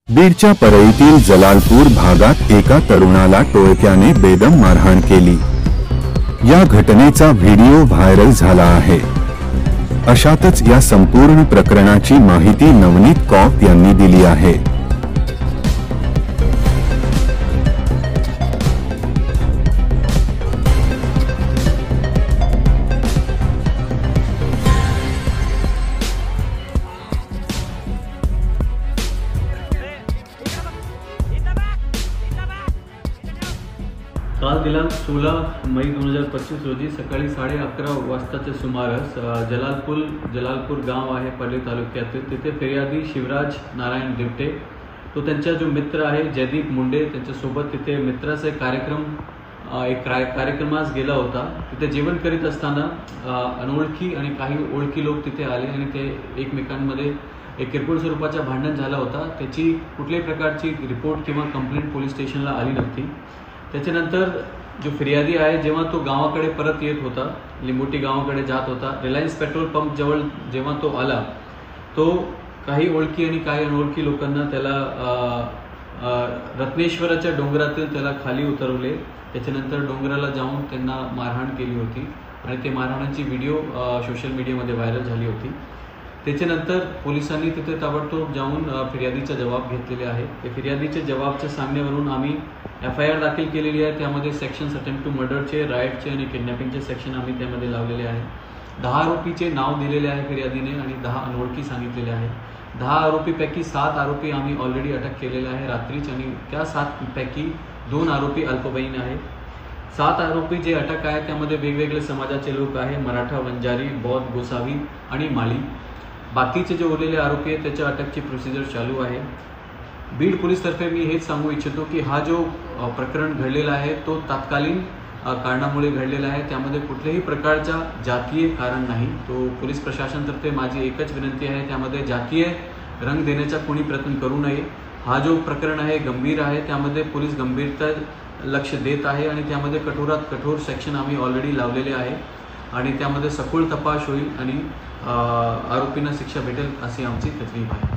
बीडच्या परळीतील जलालपूर भागात एका तरुणाला टोळक्याने बेदम मारहाण केली। या घटनेचा व्हिडिओ व्हायरल झाला आहे। अशातच या संपूर्ण प्रकरणाची माहिती नवनीत कौर यांनी दिली आहे। काल दिनांक 16 मई 2025 रोजी सकाळी 11:30 वाजताच्या सुमारास जलालपूर गाव आहे परळी तालुक्यातील, तिथे फिर्यादी शिवराज नारायण दिवटे तो त्यांचा जो मित्र आहे जयदीप मुंडे त्यांच्यासोबत तिथे मित्राचा एक कार्यक्रमास गेला होता। तिथे जेवण करीत असताना अनोळखी आणि काही ओळखी लोक तिथे आले आणि ते एकमेकांमध्ये एक किरकोळ स्वरूपाचा भांडण झाला होता। त्याची कुठल्याही प्रकारची रिपोर्ट किंवा कंप्लेंट पोलीस स्टेशनला आली नव्हती। त्याच्यानंतर जो फिर्यादी आहे जेव्हा तो गावाकडे परत येत होता, लिंबोटी गावाकडे जात होता, रिलायन्स पेट्रोल पंप जवळ जेव्हा तो आला, तो काही ओळखी आणि काही अनोळखी लोकांना त्याला रत्नेश्वराच्या डोंगरातील त्याला खाली उतरवले। त्याच्यानंतर डोंगराला जाऊन त्यांना मारहाण केली होती आणि ते मारहाणाची व्हिडिओ सोशल मीडियामध्ये व्हायरल झाली होती। त्याच्यानंतर पोलिसांनी तिथे ताबडतोब जाऊन फिर्यादीचा जबाब घेतलेले आहे। ते फिर्यादीच्या जबाबच्या सांगण्यावरून आम्ही FIR दाखल केलेली आहे। त्यामध्ये सेक्शन्स अटेम्प्ट टू मर्डरचे, रायटचे आणि किडनॅपिंगचे सेक्शन आम्ही त्यामध्ये लावलेले आहे। 10 आरोपीचे नाव दिलेले आहे फिर्यादीने आणि 10 अनोळखी सांगितलेले आहे। 10 आरोपीपैकी 7 आरोपी आम्ही ऑलरेडी अटक केलेले आहे रात्रीच आणि त्या 7 पैकी 2 आरोपी अल्पवयीन आहे। 7 आरोपी जे अटक आहे त्यामध्ये वेगवेगळे समाजाचे लोक आहे, मराठा, वंजारी, बौद्ध, गोसावी आणि माळी। बाकीचे जे उरलेले आरोपी आहेत त्याच्या अटकची प्रोसिजर चालू आहे। बीड पोलीसतर्फे मी हेच सांगू इच्छितो की हा जो प्रकरण घडलेला आहे तो तात्कालीन कारणामुळे घडलेला आहे, त्यामध्ये कुठल्याही प्रकारचा जातीय कारण नाही। तो पोलीस प्रशासनातर्फे माझी एकच विनंती आहे, त्यामध्ये जातीय रंग देण्याचा कोणी प्रयत्न करू नये। हा जो प्रकरण आहे गंभीर आहे, त्यामध्ये पोलीस गंभीरता लक्ष देत आहे आणि त्यामध्ये कठोरात कठोर सेक्शन आम्ही ऑलरेडी लावलेले आहे आणि त्यामध्ये सखोल तपास होईल आणि आरोपींना शिक्षा भेटेल अशी आमची खात्री आहे।